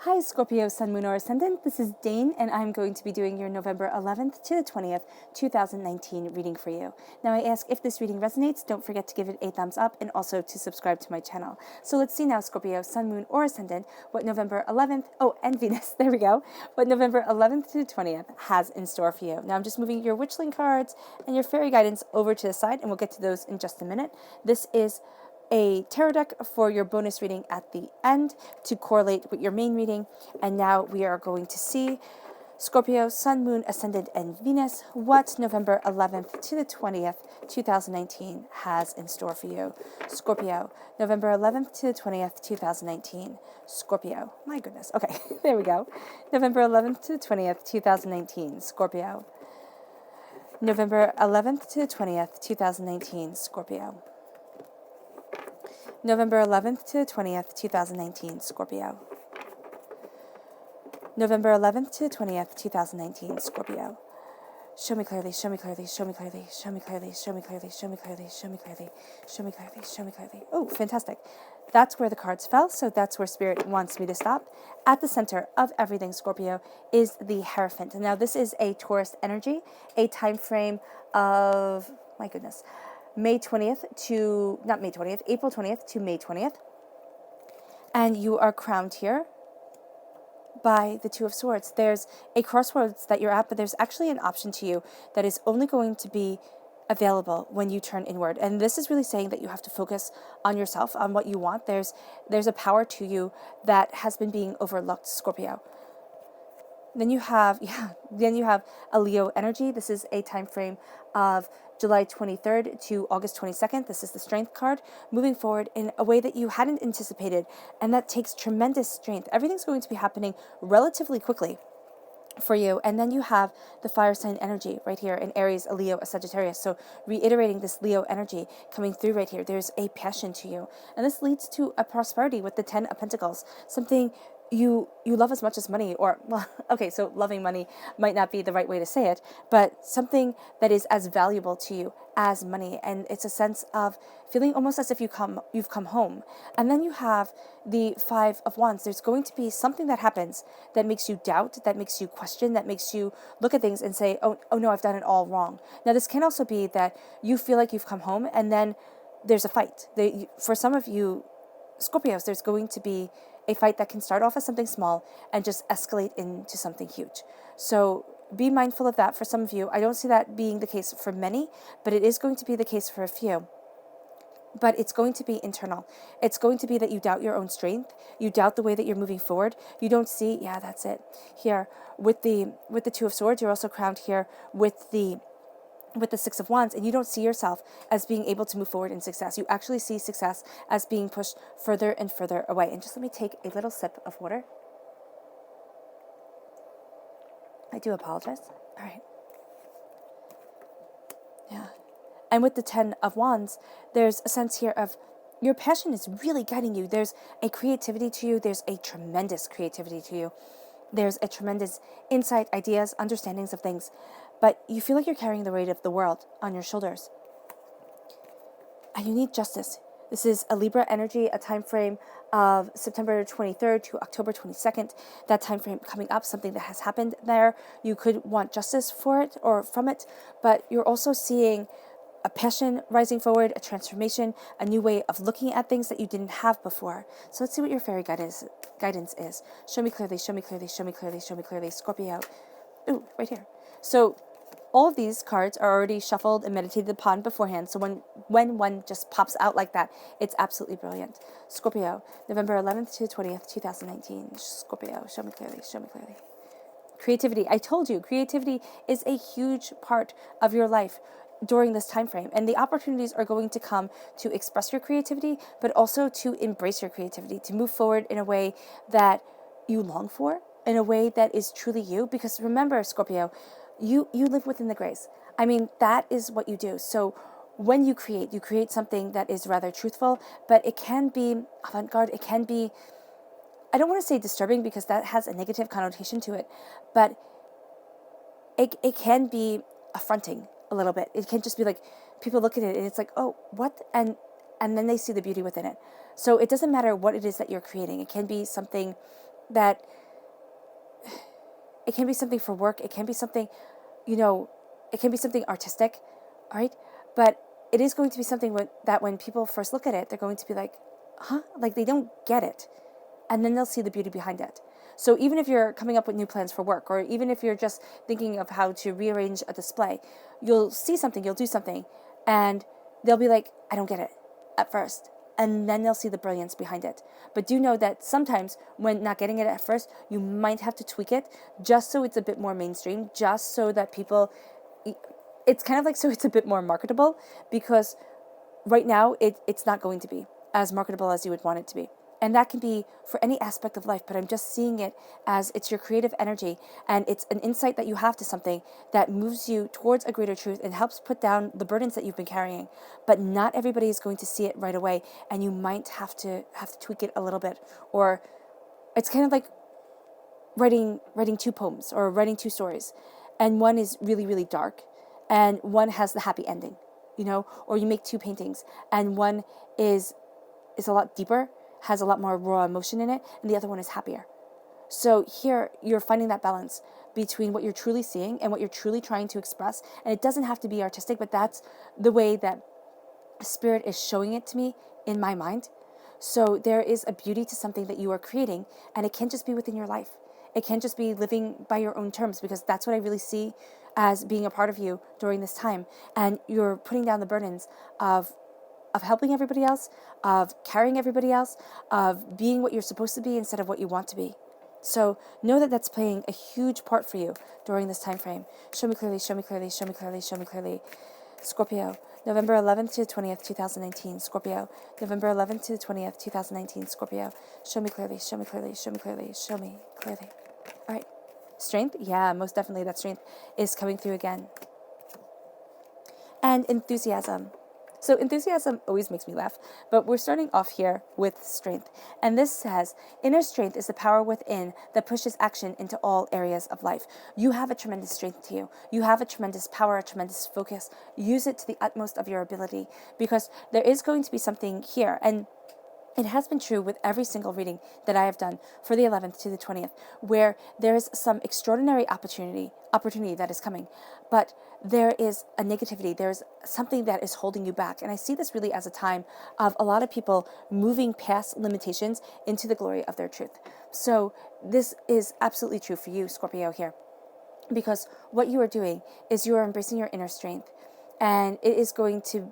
Hi, Scorpio, Sun, Moon, or Ascendant. This is Dane, and I'm going to be doing your November 11th to the 20th, 2019 reading for you. Now, I ask if this reading resonates, don't forget to give it a thumbs up and also to subscribe to my channel. So let's see now, Scorpio, Sun, Moon, or Ascendant, what November 11th, and Venus, there we go, what November 11th to the 20th has in store for you. Now, I'm just moving your Witchling cards and your fairy guidance over to the side, and we'll get to those in just a minute. This is a tarot deck for your bonus reading at the end to correlate with your main reading. And now we are going to see Scorpio, Sun, Moon, Ascendant, and Venus, what November 11th to the 20th, 2019 has in store for you. Scorpio, November 11th to the 20th, 2019. Scorpio, my goodness. Okay, there we go. November 11th to the 20th, 2019. Scorpio. November 11th to the 20th, 2019. Scorpio. November 11th to the 20th, 2019, Scorpio. November 11th to the 20th, 2019, Scorpio. Show me clearly, show me clearly, show me clearly, show me clearly, show me clearly, show me clearly, show me clearly, show me clearly, show me clearly. Oh, fantastic. That's where the cards fell, so that's where Spirit wants me to stop. At the center of everything, Scorpio, is the Hierophant. Now, this is a Taurus energy, a time frame of, my goodness, May 20th to, not May 20th, April 20th to May 20th. And you are crowned here by the Two of Swords. There's a crossroads that you're at, but there's actually an option to you that is only going to be available when you turn inward. And this is really saying that you have to focus on yourself, on what you want. There's a power to you that has been being overlooked, Scorpio. Then you have a Leo energy. This is a time frame of July 23rd to August 22nd. This is the Strength card, moving forward in a way that you hadn't anticipated, and that takes tremendous strength. Everything's going to be happening relatively quickly for you. And then you have the fire sign energy right here in Aries, a Leo, a Sagittarius. So reiterating this Leo energy coming through right here. There's a passion to you. And this leads to a prosperity with the 10 of Pentacles, something you love as much as money, or, well, okay, so loving money might not be the right way to say it, but something that is as valuable to you as money. And it's a sense of feeling almost as if you've come home. And then you have the Five of Wands. There's going to be something that happens that makes you doubt, that makes you question, that makes you look at things and say, oh no, I've done it all wrong. Now, this can also be that you feel like you've come home and then there's a fight. For some of you Scorpios, there's going to be a fight that can start off as something small and just escalate into something huge. So be mindful of that for some of you. I don't see that being the case for many, but it is going to be the case for a few. But it's going to be internal. It's going to be that you doubt your own strength. You doubt the way that you're moving forward. You don't see, yeah, that's it. Here, with the Two of Swords, you're also crowned here with the Six of Wands, and you don't see yourself as being able to move forward in success. You actually see success as being pushed further and further away. And just let me take a little sip of water. I do apologize. All right. Yeah. And with the 10 of Wands, there's a sense here of your passion is really guiding you. There's a creativity to you. There's a tremendous creativity to you. There's a tremendous insight, ideas, understandings of things. But you feel like you're carrying the weight of the world on your shoulders. And you need justice. This is a Libra energy, a time frame of September 23rd to October 22nd. That time frame coming up, something that has happened there. You could want justice for it or from it, but you're also seeing a passion rising forward, a transformation, a new way of looking at things that you didn't have before. So let's see what your fairy guidance is. Show me clearly, show me clearly, show me clearly, show me clearly. Scorpio. Ooh, right here. So all of these cards are already shuffled and meditated upon beforehand. So when one just pops out like that, it's absolutely brilliant. Scorpio, November 11th to 20th, 2019. Scorpio, show me clearly, show me clearly. Creativity. I told you, creativity is a huge part of your life during this time frame, and the opportunities are going to come to express your creativity, but also to embrace your creativity, to move forward in a way that you long for, in a way that is truly you. Because remember, Scorpio, you live within the grace. I mean, that is what you do. So when you create something that is rather truthful, but it can be avant-garde. It can be, I don't want to say disturbing because that has a negative connotation to it, but it can be affronting a little bit. It can just be like, people look at it and it's like, oh, what? And then they see the beauty within it. So it doesn't matter what it is that you're creating. It can be something that it can be something for work. It can be something, it can be something artistic, all right? But it is going to be something that when people first look at it, they're going to be like, huh? Like they don't get it. And then they'll see the beauty behind it. So even if you're coming up with new plans for work, or even if you're just thinking of how to rearrange a display, you'll see something, you'll do something, and they'll be like, I don't get it at first. And then they'll see the brilliance behind it. But do know that sometimes when not getting it at first, you might have to tweak it just so it's a bit more mainstream, just so that people, it's kind of like so it's a bit more marketable, because right now it's not going to be as marketable as you would want it to be. And that can be for any aspect of life, but I'm just seeing it as it's your creative energy, and it's an insight that you have to something that moves you towards a greater truth and helps put down the burdens that you've been carrying. But not everybody is going to see it right away, and you might have to tweak it a little bit. Or it's kind of like writing two poems or writing two stories, and one is really, really dark, and one has the happy ending, or you make two paintings, and one is a lot deeper, has a lot more raw emotion in it, and the other one is happier. So here you're finding that balance between what you're truly seeing and what you're truly trying to express. And it doesn't have to be artistic, but that's the way that Spirit is showing it to me in my mind. So there is a beauty to something that you are creating, and it can't just be within your life. It can't just be living by your own terms, because that's what I really see as being a part of you during this time. And you're putting down the burdens of helping everybody else, of carrying everybody else, of being what you're supposed to be instead of what you want to be. So know that that's playing a huge part for you during this time frame. Show me clearly, show me clearly, show me clearly, show me clearly. Scorpio, November 11th to the 20th, 2019. Scorpio, November 11th to the 20th, 2019. Scorpio, show me clearly, show me clearly, show me clearly, show me clearly. All right. Strength? Yeah, most definitely that strength is coming through again. And enthusiasm. So enthusiasm always makes me laugh, but we're starting off here with strength. And this says, inner strength is the power within that pushes action into all areas of life. You have a tremendous strength to you. You have a tremendous power, a tremendous focus. Use it to the utmost of your ability, because there is going to be something here. And it has been true with every single reading that I have done for the 11th to the 20th, where there is some extraordinary opportunity that is coming, but there is a negativity. There's something that is holding you back. And I see this really as a time of a lot of people moving past limitations into the glory of their truth. So this is absolutely true for you, Scorpio, here, because what you are doing is you are embracing your inner strength, and it is going to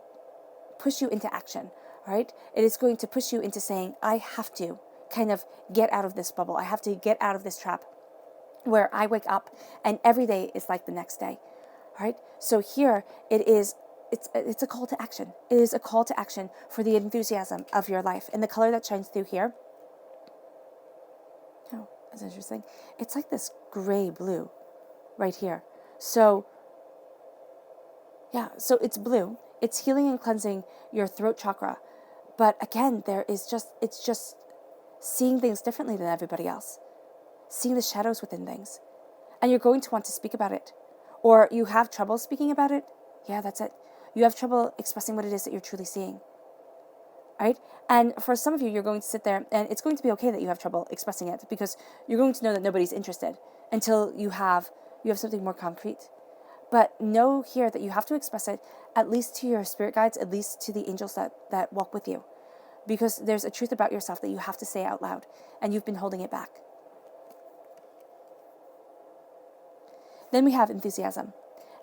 push you into action. Right? It is going to push you into saying, I have to kind of get out of this bubble. I have to get out of this trap where I wake up and every day is like the next day. Right? So here it's a call to action. It is a call to action for the enthusiasm of your life. And the color that shines through here, oh, that's interesting. It's like this gray blue right here. So yeah, so it's blue. It's healing and cleansing your throat chakra. But again, it's just seeing things differently than everybody else, seeing the shadows within things. And you're going to want to speak about it. Or you have trouble speaking about it. Yeah, that's it. You have trouble expressing what it is that you're truly seeing. Right? And for some of you, you're going to sit there, and it's going to be okay that you have trouble expressing it, because you're going to know that nobody's interested until you have something more concrete. But know here that you have to express it, at least to your spirit guides, at least to the angels that walk with you. Because there's a truth about yourself that you have to say out loud, and you've been holding it back. Then we have enthusiasm.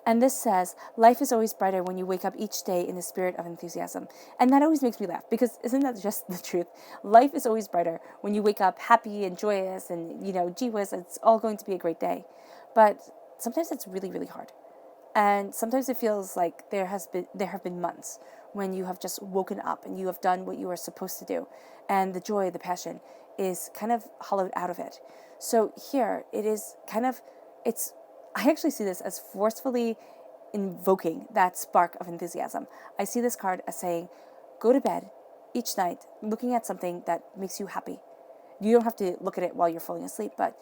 And this says, life is always brighter when you wake up each day in the spirit of enthusiasm. And that always makes me laugh, because isn't that just the truth? Life is always brighter when you wake up happy and joyous and, gee whiz, it's all going to be a great day. But sometimes it's really, really hard. And sometimes it feels like there have been months when you have just woken up and you have done what you are supposed to do, and the joy, the passion is kind of hollowed out of it. So here it is I actually see this as forcefully invoking that spark of enthusiasm. I see this card as saying, go to bed each night looking at something that makes you happy. You don't have to look at it while you're falling asleep, but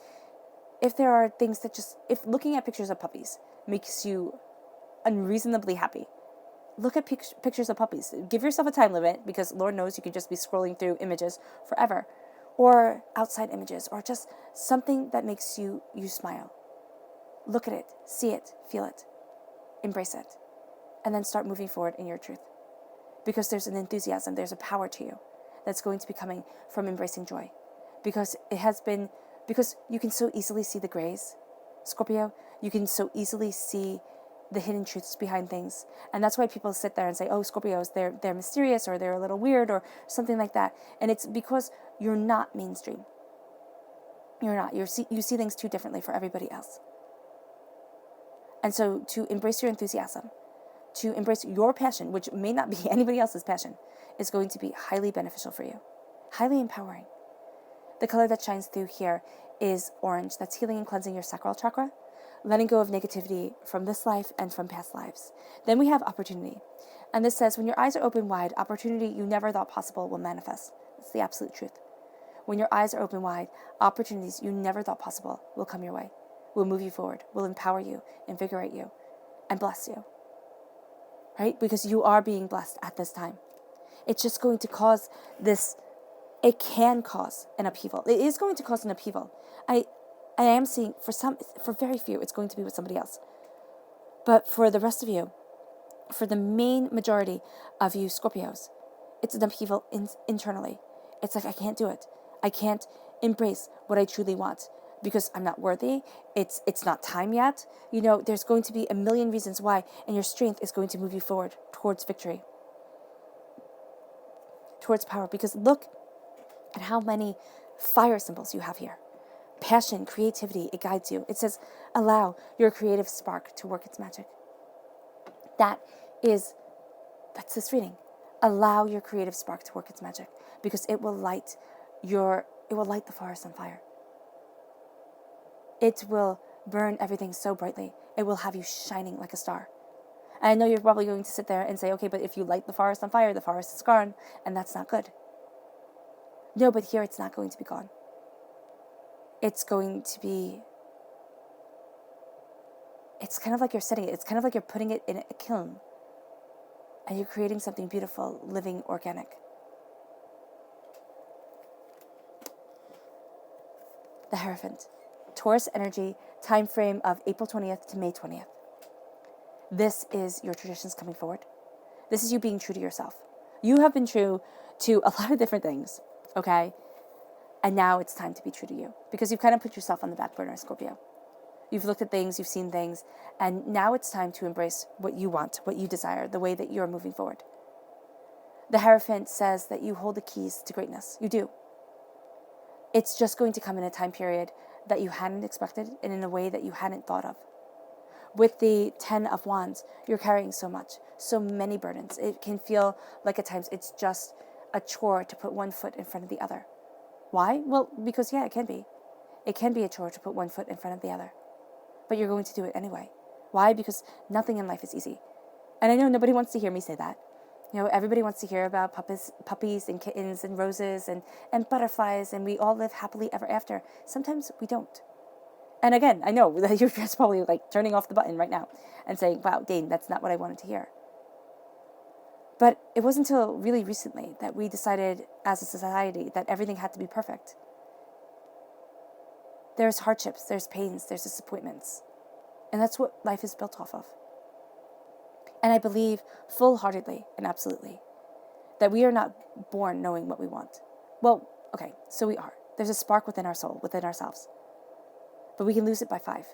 if there are things that if looking at pictures of puppies makes you unreasonably happy, look at pictures of puppies. Give yourself a time limit, because Lord knows you could just be scrolling through images forever. or outside images, or just something that makes you smile. Look at it, see it, feel it, embrace it, and then start moving forward in your truth. Because there's an enthusiasm, there's a power to you that's going to be coming from embracing joy. Because you can so easily see the grays, Scorpio. You can so easily see the hidden truths behind things. And that's why people sit there and say, oh, Scorpios, they're mysterious, or they're a little weird, or something like that. And it's because you're not mainstream. You're not. You see things too differently for everybody else. And so to embrace your enthusiasm, to embrace your passion, which may not be anybody else's passion, is going to be highly beneficial for you, highly empowering. The color that shines through here is orange. That's healing and cleansing your sacral chakra, letting go of negativity from this life and from past lives. Then we have opportunity. And this says, when your eyes are open wide, opportunity you never thought possible will manifest. It's the absolute truth. When your eyes are open wide, opportunities you never thought possible will come your way, will move you forward, will empower you, invigorate you, and bless you. Right? Because you are being blessed at this time. It's just going to cause this, it can cause an upheaval. It is going to cause an upheaval. I am seeing for very few, it's going to be with somebody else. But for the rest of you, for the main majority of you Scorpios, it's an upheaval internally. It's like, I can't do it. I can't embrace what I truly want because I'm not worthy. It's not time yet. There's going to be a million reasons why, and your strength is going to move you forward towards victory, towards power. Because look at how many fire symbols you have here. Passion, creativity, it guides you. It says, allow your creative spark to work its magic. That's this reading. Allow your creative spark to work its magic, because it will light the forest on fire. It will burn everything so brightly. It will have you shining like a star. And I know you're probably going to sit there and say, okay, but if you light the forest on fire, the forest is gone, and that's not good. No, but here it's not going to be gone. It's kind of like you're setting it. It's kind of like you're putting it in a kiln, and you're creating something beautiful, living, organic. The Hierophant. Taurus energy, time frame of April 20th to May 20th. This is your traditions coming forward. This is you being true to yourself. You have been true to a lot of different things, okay? And now it's time to be true to you, because you've kind of put yourself on the back burner, Scorpio. You've looked at things, you've seen things, and now it's time to embrace what you want, what you desire, the way that you're moving forward. The Hierophant says that you hold the keys to greatness. You do. It's just going to come in a time period that you hadn't expected and in a way that you hadn't thought of. With the 10 of Wands, you're carrying so much, so many burdens. It can feel like at times it's just a chore to put one foot in front of the other. Why? Well, because it can be. It can be a chore to put one foot in front of the other. But you're going to do it anyway. Why? Because nothing in life is easy. And I know nobody wants to hear me say that. Everybody wants to hear about puppies and kittens and roses and butterflies, and we all live happily ever after. Sometimes we don't. And again, I know that you're just probably like turning off the button right now and saying, wow, Dane, that's not what I wanted to hear. But it wasn't until really recently that we decided as a society that everything had to be perfect. There's hardships, there's pains, there's disappointments. And that's what life is built off of. And I believe full-heartedly and absolutely that we are not born knowing what we want. Well, okay, so we are. There's a spark within our soul, within ourselves. But we can lose it by 5.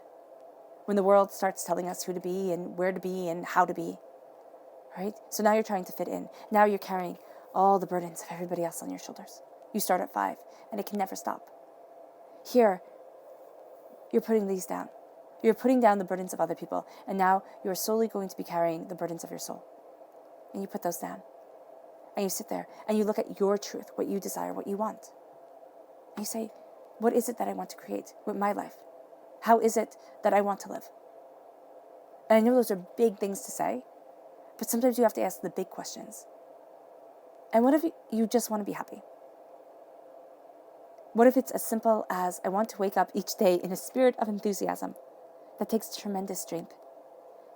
When the world starts telling us who to be and where to be and how to be. Right? So now you're trying to fit in. Now you're carrying all the burdens of everybody else on your shoulders. You start at 5, and it can never stop. Here, you're putting these down. You're putting down the burdens of other people, and now you're solely going to be carrying the burdens of your soul. And you put those down. And you sit there, and you look at your truth, what you desire, what you want. And you say, what is it that I want to create with my life? How is it that I want to live? And I know those are big things to say, but sometimes you have to ask the big questions. And what if you just want to be happy? What if it's as simple as, I want to wake up each day in a spirit of enthusiasm? That takes tremendous strength.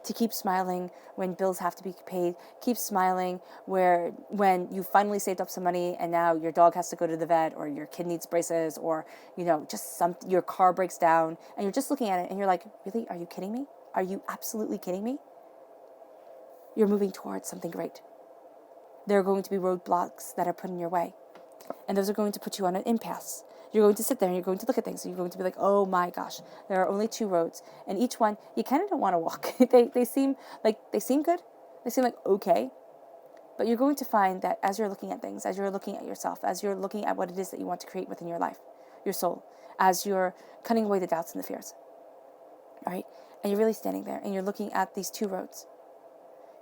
to keep smiling when bills have to be paid, keep smiling when you finally saved up some money and now your dog has to go to the vet, or your kid needs braces, or just your car breaks down, and you're just looking at it and you're like, really, are you kidding me? Are you absolutely kidding me? You're moving towards something great. There are going to be roadblocks that are put in your way, and those are going to put you on an impasse. You're going to sit there and you're going to look at things and you're going to be like, oh my gosh, there are only 2 roads. And each one, you kind of don't want to walk. They seem good. They seem like okay. But you're going to find that as you're looking at things, as you're looking at yourself, as you're looking at what it is that you want to create within your life, your soul, as you're cutting away the doubts and the fears, all right? And you're really standing there and you're looking at these 2 roads.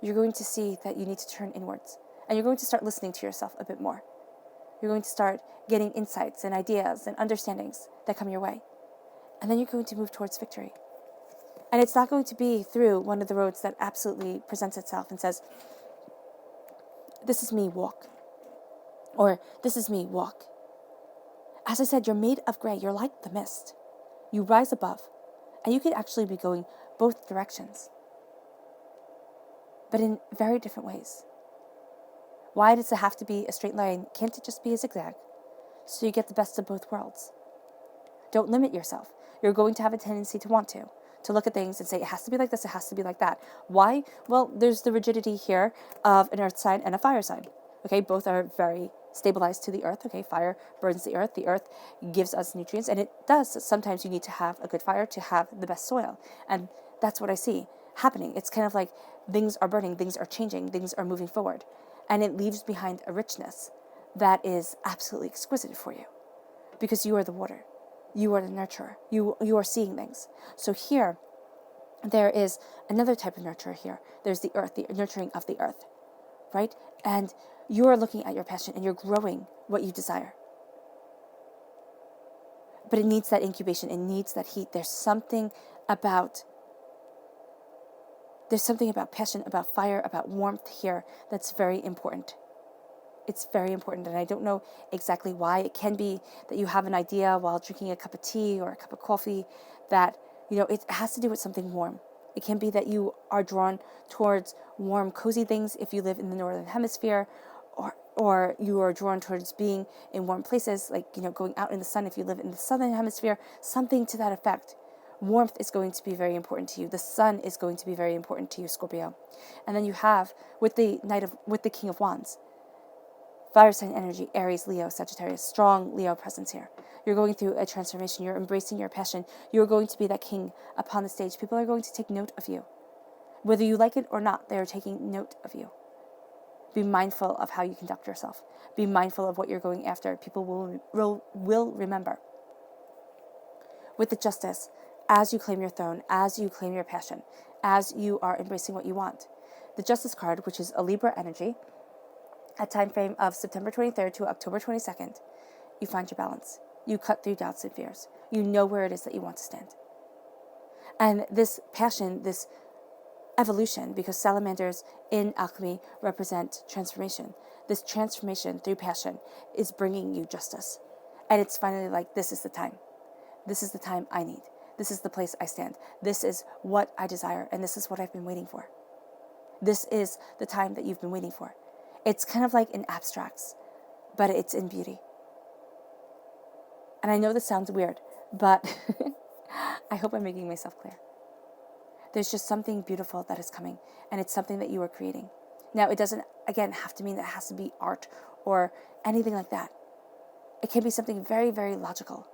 You're going to see that you need to turn inwards. And you're going to start listening to yourself a bit more. You're going to start getting insights and ideas and understandings that come your way. And then you're going to move towards victory. And it's not going to be through one of the roads that absolutely presents itself and says, this is me, walk. Or this is me, walk. As I said, you're made of gray. You're like the mist. You rise above. And you could actually be going both directions, but in very different ways. Why does it have to be a straight line? Can't it just be a zigzag? So you get the best of both worlds. Don't limit yourself. You're going to have a tendency to want to look at things and say, it has to be like this, it has to be like that. Why? Well, there's the rigidity here of an earth sign and a fire sign. Okay, both are very stabilized to the earth. Okay, fire burns the earth gives us nutrients, and it does. Sometimes you need to have a good fire to have the best soil. And that's what I see happening. It's kind of like things are burning, things are changing, things are moving forward. And it leaves behind a richness that is absolutely exquisite for you, because you are the water. You are the nurturer. You are seeing things. So here, there is another type of nurturer here. There's the earth, the nurturing of the earth, right? And you are looking at your passion and you're growing what you desire. But it needs that incubation. It needs that heat. There's something about passion, about fire, about warmth here that's very important. It's very important, and I don't know exactly why. It can be that you have an idea while drinking a cup of tea or a cup of coffee that, it has to do with something warm. It can be that you are drawn towards warm, cozy things if you live in the northern hemisphere, or you are drawn towards being in warm places, like, going out in the sun if you live in the southern hemisphere, something to that effect. Warmth is going to be very important to you. The sun is going to be very important to you, Scorpio. And then you have, with the King of Wands, fire sign energy, Aries, Leo, Sagittarius, strong Leo presence here. You're going through a transformation. You're embracing your passion. You're going to be that king upon the stage. People are going to take note of you. Whether you like it or not, they are taking note of you. Be mindful of how you conduct yourself. Be mindful of what you're going after. People will remember. With the Justice, as you claim your throne, as you claim your passion, as you are embracing what you want. The Justice card, which is a Libra energy, a time frame of September 23rd to October 22nd, you find your balance. You cut through doubts and fears. You know where it is that you want to stand. And this passion, this evolution, because salamanders in alchemy represent transformation. This transformation through passion is bringing you justice. And it's finally like, this is the time. This is the time I need. This is the place I stand. This is what I desire, and this is what I've been waiting for. This is the time that you've been waiting for. It's kind of like in abstracts, but it's in beauty. And I know this sounds weird, but I hope I'm making myself clear. There's just something beautiful that is coming, and it's something that you are creating. Now, it doesn't, again, have to mean that it has to be art or anything like that. It can be something very, very logical,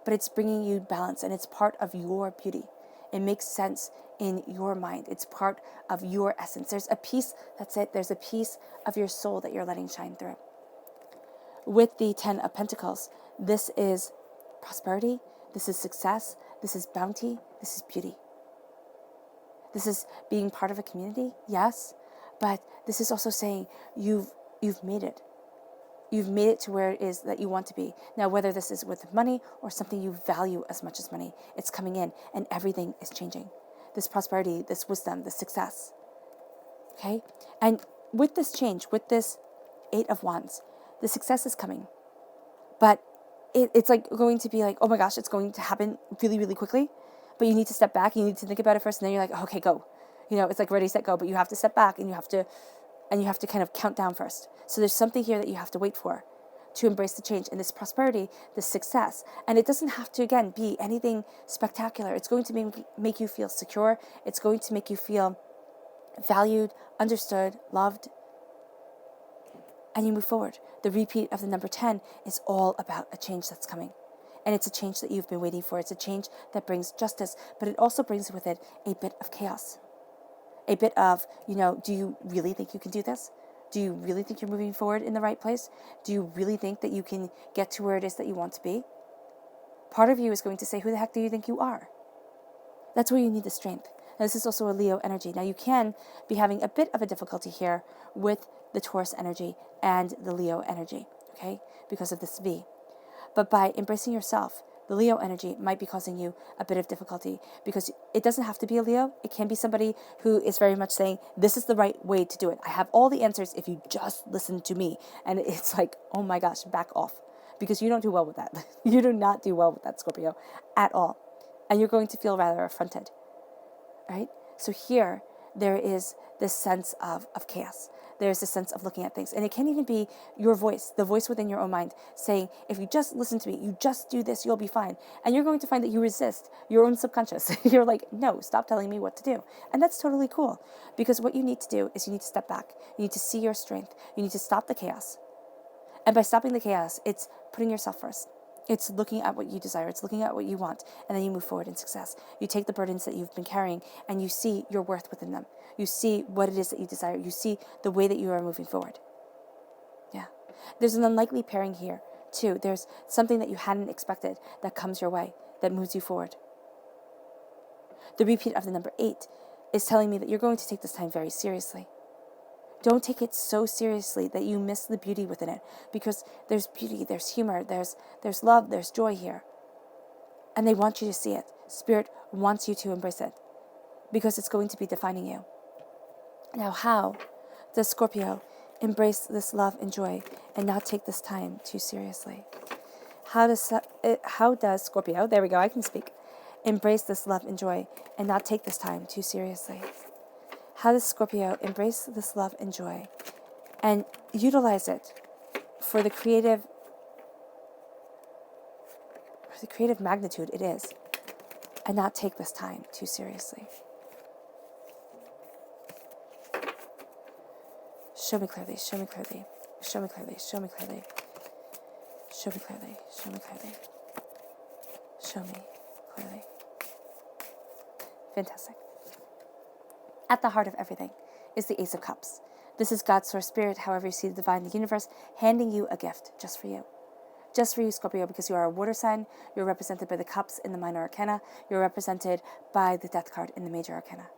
but it's bringing you balance, and it's part of your beauty. It makes sense in your mind. It's part of your essence. There's a piece, that's it. There's a piece of your soul that you're letting shine through. With the 10 of Pentacles, this is prosperity. This is success. This is bounty. This is beauty. This is being part of a community, yes, but this is also saying you've made it. You've made it to where it is that you want to be. Now, whether this is with money or something you value as much as money, it's coming in and everything is changing. This prosperity, this wisdom, this success. Okay? And with this change, with this 8 of Wands, the success is coming. But it's like going to be like, oh my gosh, it's going to happen really, really quickly. But you need to step back. You need to think about it first. And then you're like, okay, go. It's like ready, set, go, but you have to step back and you have to kind of count down first. So there's something here that you have to wait for to embrace the change and this prosperity, this success. And it doesn't have to, again, be anything spectacular. It's going to make you feel secure. It's going to make you feel valued, understood, loved, and you move forward. The repeat of the number 10 is all about a change that's coming. And it's a change that you've been waiting for. It's a change that brings justice, but it also brings with it a bit of chaos. A bit of, do you really think you can do this? Do you really think you're moving forward in the right place? Do you really think that you can get to where it is that you want to be? Part of you is going to say, who the heck do you think you are? That's where you need the strength. Now, this is also a Leo energy. Now, you can be having a bit of a difficulty here with the Taurus energy and the Leo energy, okay, because of this V. But by embracing yourself, the Leo energy might be causing you a bit of difficulty because it doesn't have to be a Leo. It can be somebody who is very much saying, this is the right way to do it. I have all the answers if you just listen to me. And it's like, oh my gosh, back off. Because you don't do well with that. You do not do well with that, Scorpio, at all. And you're going to feel rather affronted, right? So here, there is this sense of chaos. There's a sense of looking at things. And it can even be your voice, the voice within your own mind, saying, if you just listen to me, you just do this, you'll be fine. And you're going to find that you resist your own subconscious. You're like, no, stop telling me what to do. And that's totally cool. Because what you need to do is you need to step back. You need to see your strength. You need to stop the chaos. And by stopping the chaos, it's putting yourself first. It's looking at what you desire. It's looking at what you want. And then you move forward in success. You take the burdens that you've been carrying and you see your worth within them. You see what it is that you desire. You see the way that you are moving forward. Yeah. There's an unlikely pairing here, too. There's something that you hadn't expected that comes your way, that moves you forward. The repeat of the number 8 is telling me that you're going to take this time very seriously. Don't take it so seriously that you miss the beauty within it, because there's beauty, there's humor, there's love, there's joy here. And they want you to see it. Spirit wants you to embrace it because it's going to be defining you. Now, how does Scorpio embrace this love and joy and not take this time too seriously? How does Scorpio, there we go, I can speak, embrace this love and joy and not take this time too seriously? How does Scorpio embrace this love and joy and utilize it for the creative magnitude it is, and not take this time too seriously? Show me clearly, show me clearly, show me clearly, show me clearly, show me clearly, show me clearly, show me clearly. Fantastic. At the heart of everything is the Ace of Cups. This is God's source spirit, however you see the divine, the universe, handing you a gift just for you. Just for you, Scorpio, because you are a water sign. You're represented by the cups in the minor arcana. You're represented by the death card in the major arcana.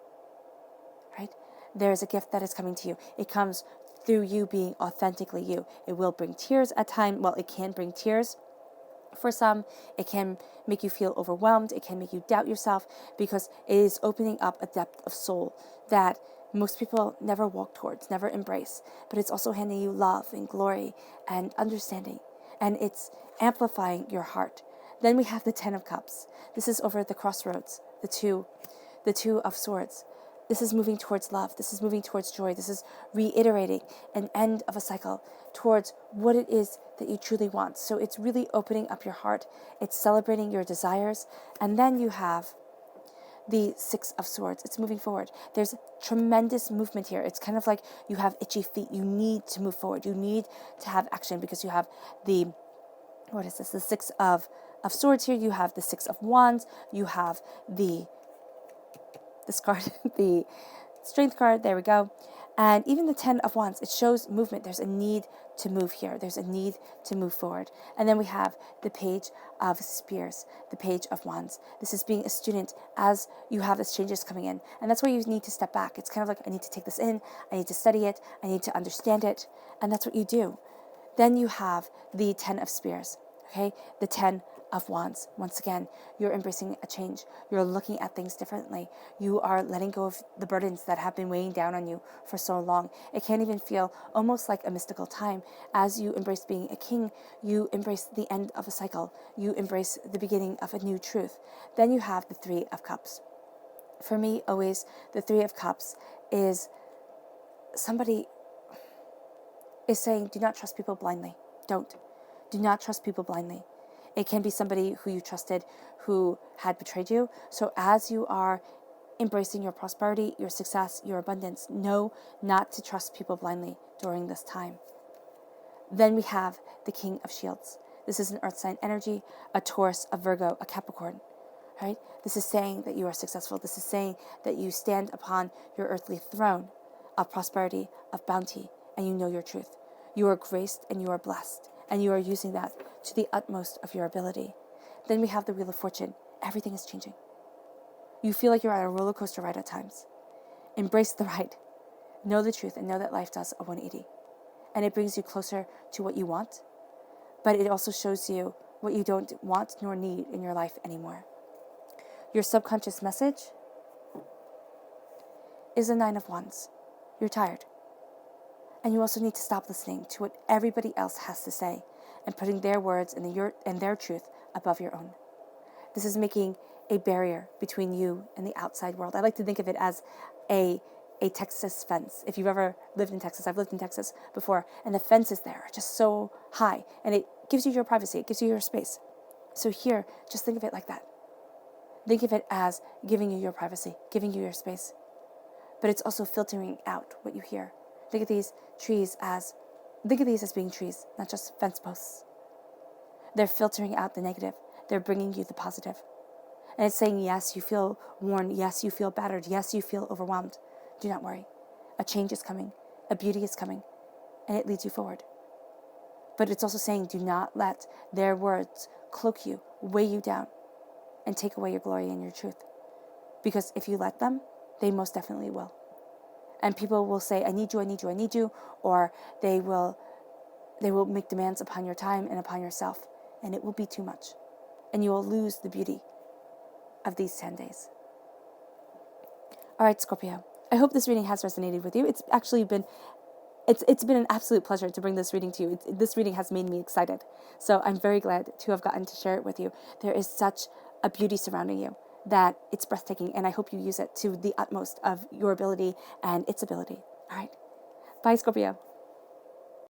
Right? There is a gift that is coming to you. It comes through you being authentically you. It will bring tears at times. Well, it can bring tears. For some, it can make you feel overwhelmed. It can make you doubt yourself because it is opening up a depth of soul that most people never walk towards, never embrace. But it's also handing you love and glory and understanding. And it's amplifying your heart. Then we have the 10 of Cups. This is over the crossroads, the two of Swords. This is moving towards love. This is moving towards joy. This is reiterating an end of a cycle towards what it is that you truly want. So it's really opening up your heart. It's celebrating your desires. And then you have the 6 of Swords. It's moving forward. There's tremendous movement here. It's kind of like you have itchy feet. You need to move forward. You need to have action because you have the 6 of Swords here. You have the 6 of Wands. You have this card, the Strength card, there we go. And even the 10 of Wands, it shows movement. There's a need to move here. There's a need to move forward. And then we have the Page of Spears, the Page of Wands. This is being a student as you have this changes coming in. And that's why you need to step back. It's kind of like, I need to take this in. I need to study it. I need to understand it. And that's what you do. Then you have the 10 of Spears, okay? The 10 of Wands. Once again, you're embracing a change. You're looking at things differently. You are letting go of the burdens that have been weighing down on you for so long. It can even feel almost like a mystical time. As you embrace being a king, you embrace the end of a cycle. You embrace the beginning of a new truth. Then you have the 3 of Cups. For me, always, the Three of Cups is somebody is saying, do not trust people blindly. Don't. Do not trust people blindly. It can be somebody who you trusted who had betrayed you. So as you are embracing your prosperity, your success, your abundance, know not to trust people blindly during this time. Then we have the King of Shields. This is an earth sign energy, a Taurus, a Virgo, a Capricorn. Right? This is saying that you are successful. This is saying that you stand upon your earthly throne of prosperity, of bounty, and you know your truth. You are graced and you are blessed, and you are using that to the utmost of your ability. Then we have the Wheel of Fortune. Everything is changing. You feel like you're on a roller coaster ride at times. Embrace the ride. Know the truth and know that life does a 180. And it brings you closer to what you want, but it also shows you what you don't want nor need in your life anymore. Your subconscious message is the Nine of Wands. You're tired. And you also need to stop listening to what everybody else has to say and putting their words and their truth above your own. This is making a barrier between you and the outside world. I like to think of it as a Texas fence. If you've ever lived in Texas, I've lived in Texas before, and the fences there are just so high, and it gives you your privacy, it gives you your space. So here, just think of it like that. Think of it as giving you your privacy, giving you your space. But it's also filtering out what you hear. Think of these as being trees, not just fence posts. They're filtering out the negative. They're bringing you the positive. And it's saying, yes, you feel worn. Yes, you feel battered. Yes, you feel overwhelmed. Do not worry. A change is coming. A beauty is coming. And it leads you forward. But it's also saying, do not let their words cloak you, weigh you down, and take away your glory and your truth. Because if you let them, they most definitely will. And people will say, I need you, I need you, I need you. Or they will make demands upon your time and upon yourself. And it will be too much. And you will lose the beauty of these 10 days. All right, Scorpio. I hope this reading has resonated with you. It's actually been an absolute pleasure to bring this reading to you. This reading has made me excited. So I'm very glad to have gotten to share it with you. There is such a beauty surrounding you that it's breathtaking, and I hope you use it to the utmost of your ability and its ability. All right. Bye, Scorpio.